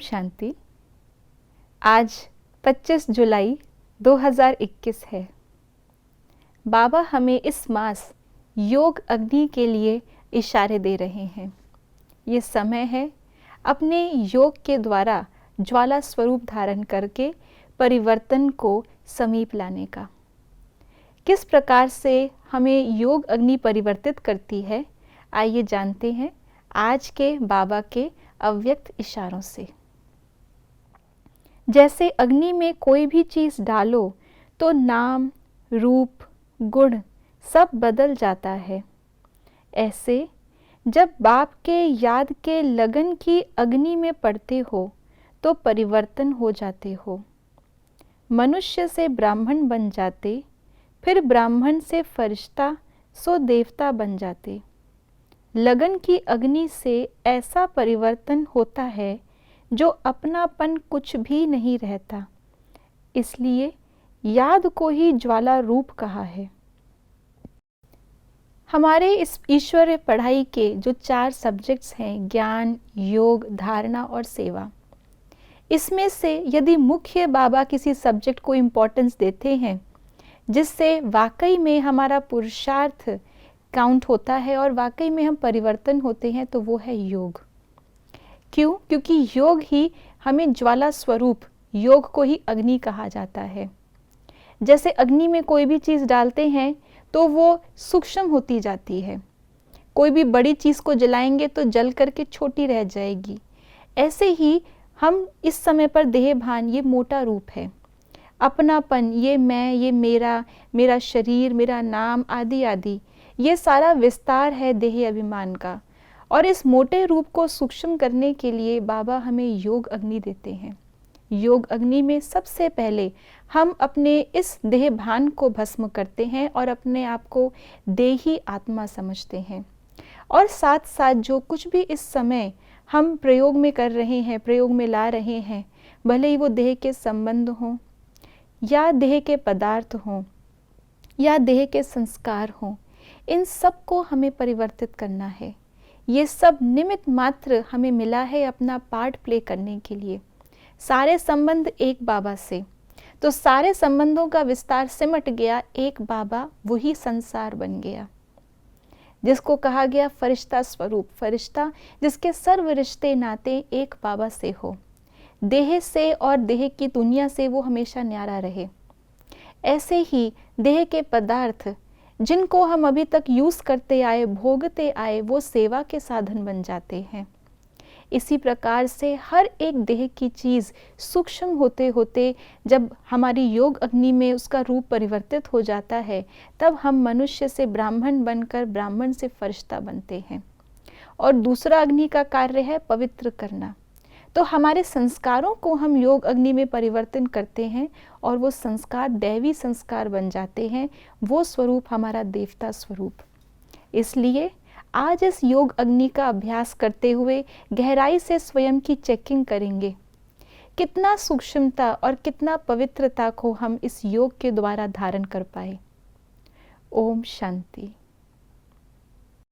शांति। आज 25 जुलाई 2021 है। बाबा हमें इस मास योग अग्नि के लिए इशारे दे रहे हैं। ये समय है अपने योग के द्वारा ज्वाला स्वरूप धारण करके परिवर्तन को समीप लाने का। किस प्रकार से हमें योग अग्नि परिवर्तित करती है, आइए जानते हैं आज के बाबा के अव्यक्त इशारों से। जैसे अग्नि में कोई भी चीज़ डालो तो नाम, रूप, गुण सब बदल जाता है। ऐसे जब बाप के याद के लगन की अग्नि में पड़ते हो तो परिवर्तन हो जाते हो। मनुष्य से ब्राह्मण बन जाते, फिर ब्राह्मण से फरिश्ता सो देवता बन जाते। लगन की अग्नि से ऐसा परिवर्तन होता है जो अपनापन कुछ भी नहीं रहता। इसलिए याद को ही ज्वाला रूप कहा है। हमारे इस ईश्वरीय पढ़ाई के जो 4 सब्जेक्ट्स हैं, ज्ञान, योग, धारणा और सेवा, इसमें से यदि मुख्य बाबा किसी सब्जेक्ट को इम्पोर्टेंस देते हैं जिससे वाकई में हमारा पुरुषार्थ काउंट होता है और वाकई में हम परिवर्तन होते हैं, तो वो है योग। क्यों? क्योंकि योग ही हमें ज्वाला स्वरूप, योग को ही अग्नि कहा जाता है। जैसे अग्नि में कोई भी चीज़ डालते हैं तो वो सूक्ष्म होती जाती है। कोई भी बड़ी चीज़ को जलाएंगे तो जल करके छोटी रह जाएगी। ऐसे ही हम इस समय पर देह भान, ये मोटा रूप है। अपनापन, ये मैं, ये मेरा, मेरा शरीर, मेरा नाम आदि आदि, ये सारा विस्तार है देह अभिमान का। और इस मोटे रूप को सूक्ष्म करने के लिए बाबा हमें योग अग्नि देते हैं। योग अग्नि में सबसे पहले हम अपने इस देह भान को भस्म करते हैं और अपने आप को देही आत्मा समझते हैं। और साथ साथ जो कुछ भी इस समय हम प्रयोग में कर रहे हैं, प्रयोग में ला रहे हैं, भले ही वो देह के संबंध हों या देह के पदार्थ हों या देह के संस्कार हों, इन सब को हमें परिवर्तित करना है। ये सब निमित्त मात्र हमें मिला है अपना पार्ट प्ले करने के लिए। सारे संबंध एक बाबा से, तो सारे संबंधों का विस्तार सिमट गया, एक बाबा वही संसार बन गया, जिसको कहा गया फरिश्ता स्वरूप। फरिश्ता जिसके सर्व रिश्ते नाते एक बाबा से हो, देह से और देह की दुनिया से वो हमेशा न्यारा रहे। ऐसे ही देह के पदार्थ जिनको हम अभी तक यूज़ करते आए, भोगते आए, वो सेवा के साधन बन जाते हैं। इसी प्रकार से हर एक देह की चीज़ सूक्ष्म होते होते जब हमारी योग अग्नि में उसका रूप परिवर्तित हो जाता है, तब हम मनुष्य से ब्राह्मण बनकर ब्राह्मण से फरिश्ता बनते हैं। और दूसरा अग्नि का कार्य है पवित्र करना। तो हमारे संस्कारों को हम योग अग्नि में परिवर्तन करते हैं और वो संस्कार दैवी संस्कार बन जाते हैं। वो स्वरूप हमारा देवता स्वरूप। इसलिए आज इस योग अग्नि का अभ्यास करते हुए गहराई से स्वयं की चेकिंग करेंगे। कितना सूक्ष्मता और कितना पवित्रता को हम इस योग के द्वारा धारण कर पाए। ओम शांति।